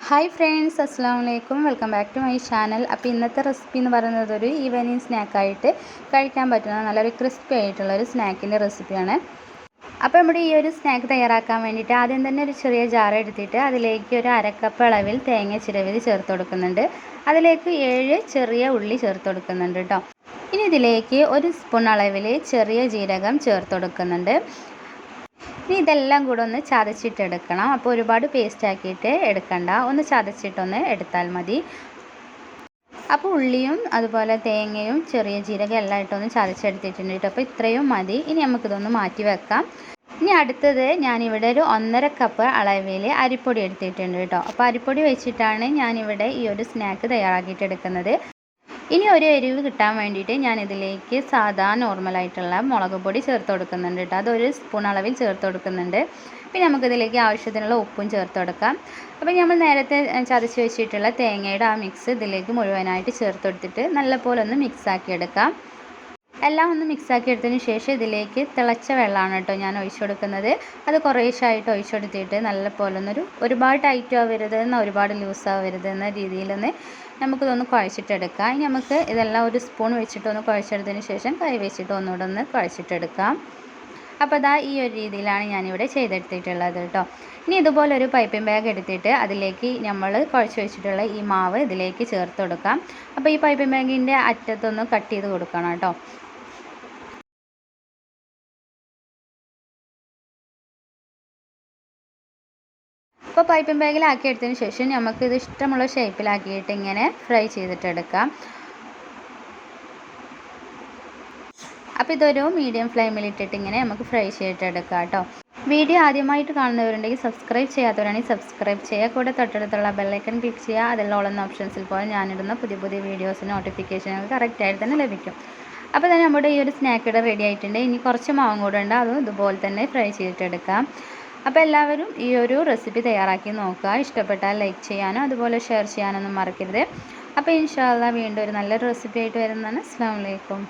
Hi friends, അസ്സാം വലൈക്കും. Welcome back to my channel. അപ്പോൾ ഇന്നത്തെ റെസിപ്പി എന്ന് പറയുന്നത് ഒരു ഈവനിങ് സ്നാക്കായിട്ട് കഴിക്കാൻ പറ്റുന്ന നല്ലൊരു ക്രിസ്പി ആയിട്ടുള്ളൊരു സ്നാക്കിൻ്റെ റെസിപ്പിയാണ്. അപ്പോൾ നമ്മുടെ ഈ ഒരു സ്നാക്ക് തയ്യാറാക്കാൻ വേണ്ടിയിട്ട് ആദ്യം തന്നെ ഒരു ചെറിയ ജാർ എടുത്തിട്ട് അതിലേക്ക് ഒരു അരക്കപ്പ് അളവിൽ തേങ്ങ ചിരവിൽ ചേർത്ത് കൊടുക്കുന്നുണ്ട്. അതിലേക്ക് 7 ചെറിയ ഉള്ളി ചേർത്ത് കൊടുക്കുന്നുണ്ട് കേട്ടോ. ഇനി ഇതിലേക്ക് 1 സ്പൂൺ അളവിൽ ചെറിയ ജീരകം ചേർത്ത് കൊടുക്കുന്നുണ്ട്. ഇനി ഇതെല്ലാം കൂടെ ഒന്ന് ചതച്ചിട്ടെടുക്കണം. അപ്പോൾ ഒരുപാട് പേസ്റ്റ് ആക്കിയിട്ട് എടുക്കണ്ട, ഒന്ന് ചതച്ചിട്ടൊന്ന് എടുത്താൽ മതി. അപ്പോൾ ഉള്ളിയും അതുപോലെ തേങ്ങയും ചെറിയ ജീരകം എല്ലാം ഇട്ടൊന്ന് ചതച്ചെടുത്തിട്ടുണ്ട് കേട്ടോ. അപ്പോൾ ഇത്രയും മതി. ഇനി നമുക്കിതൊന്ന് മാറ്റി വെക്കാം. ഇനി അടുത്തത് ഞാനിവിടെ ഒരു 1.5 കപ്പ് അളവിൽ അരിപ്പൊടി എടുത്തിട്ടുണ്ട് കേട്ടോ. അപ്പോൾ അരിപ്പൊടി വെച്ചിട്ടാണ് ഞാനിവിടെ ഈ ഒരു സ്നാക്ക് തയ്യാറാക്കിയിട്ടെടുക്കുന്നത്. ഇനി ഒരു എരിവ് കിട്ടാൻ വേണ്ടിയിട്ട് ഞാനിതിലേക്ക് സാധാ നോർമലായിട്ടുള്ള മുളക് പൊടി ചേർത്ത് കൊടുക്കുന്നുണ്ട് കേട്ടോ. അതൊരു സ്പൂൺ അളവിൽ ചേർത്ത് കൊടുക്കുന്നുണ്ട്. പിന്നെ നമുക്കിതിലേക്ക് ആവശ്യത്തിനുള്ള ഉപ്പും ചേർത്ത് കൊടുക്കാം. അപ്പോൾ നമ്മൾ നേരത്തെ ചതച്ച് വെച്ചിട്ടുള്ള തേങ്ങയുടെ ആ മിക്സ് ഇതിലേക്ക് മുഴുവനായിട്ട് ചേർത്ത് കൊടുത്തിട്ട് നല്ലപോലെ ഒന്ന് മിക്സാക്കി എടുക്കാം. എല്ലാം ഒന്ന് മിക്സാക്കി എടുത്തതിന് ശേഷം ഇതിലേക്ക് തിളച്ച വെള്ളമാണ് കേട്ടോ ഞാൻ ഒഴിച്ചു കൊടുക്കുന്നത്. അത് കുറേശ്ശായിട്ട് ഒഴിച്ചു കൊടുത്തിട്ട് നല്ലപോലെ ഒരുപാട് ടൈറ്റ് ആവരുത് എന്നാൽ ഒരുപാട് ലൂസ് ആവരുത് എന്ന രീതിയിലൊന്ന് നമുക്കിതൊന്ന് കുഴച്ചിട്ടെടുക്കാം. ഇനി നമുക്ക് ഇതെല്ലാം ഒരു സ്പൂൺ വെച്ചിട്ടൊന്ന് കുഴച്ചെടുത്തതിന് ശേഷം കൈ വെച്ചിട്ട് ഒന്നുകൂടെ ഒന്ന് കുഴച്ചിട്ടെടുക്കാം. അപ്പോൾ അതാ ഈ ഒരു രീതിയിലാണ് ഞാനിവിടെ ചെയ്തെടുത്തിട്ടുള്ളത് കേട്ടോ. ഇനി ഇതുപോലെ ഒരു പൈപ്പിംഗ് ബാഗ് എടുത്തിട്ട് അതിലേക്ക് നമ്മൾ കുഴച്ച് വെച്ചിട്ടുള്ള ഈ മാവ് ഇതിലേക്ക് ചേർത്ത് കൊടുക്കാം. അപ്പോൾ ഈ പൈപ്പിംഗ് ബാഗിൻ്റെ അറ്റത്തൊന്ന് കട്ട് ചെയ്ത് കൊടുക്കണം കേട്ടോ. അപ്പോൾ പൈപ്പിംഗ് ബാഗിലാക്കി എടുത്തതിന് ശേഷം നമുക്കിത് ഇഷ്ടമുള്ള ഷേപ്പിലാക്കിയിട്ട് ഇങ്ങനെ ഫ്രൈ ചെയ്തിട്ടെടുക്കാം. അപ്പോൾ ഇതൊരു മീഡിയം ഫ്ലെയിമിലിട്ടിട്ട് ഇങ്ങനെ നമുക്ക് ഫ്രൈ ചെയ്തിട്ടെടുക്കാം കേട്ടോ. വീഡിയോ ആദ്യമായിട്ട് കാണുന്നവരുണ്ടെങ്കിൽ സബ്സ്ക്രൈബ് ചെയ്യാത്തവരാണെങ്കിൽ സബ്സ്ക്രൈബ് ചെയ്യുക. കൂടെ തൊട്ടടുത്തുള്ള ബെല്ലൈക്കൺ ക്ലിക്ക് ചെയ്യുക. അതിൽ ഓളുന്ന ഓപ്ഷൻസിൽ പോയാൽ ഞാനിടുന്ന പുതിയ പുതിയ വീഡിയോസിന് നോട്ടിഫിക്കേഷൻ കറക്റ്റായിട്ട് തന്നെ ലഭിക്കും. അപ്പോൾ തന്നെ നമ്മുടെ ഈ ഒരു സ്നാക്ക് ഇവിടെ റെഡി ആയിട്ടുണ്ട്. ഇനി കുറച്ച് മാവും കൂടെ ഉണ്ട്, അതും ഇതുപോലെ തന്നെ ഫ്രൈ ചെയ്തിട്ടെടുക്കാം. അപ്പോൾ എല്ലാവരും ഈ ഒരു റെസിപ്പി തയ്യാറാക്കി നോക്കുക. ഇഷ്ടപ്പെട്ടാൽ ലൈക്ക് ചെയ്യാനോ അതുപോലെ ഷെയർ ചെയ്യാനൊന്നും മറക്കരുത്. അപ്പോൾ ഇൻഷാ അല്ലാഹ് വീണ്ടും ഒരു നല്ലൊരു റെസിപ്പി ആയിട്ട് വരുന്നതാണ്. അസ്സലാമു അലൈക്കും.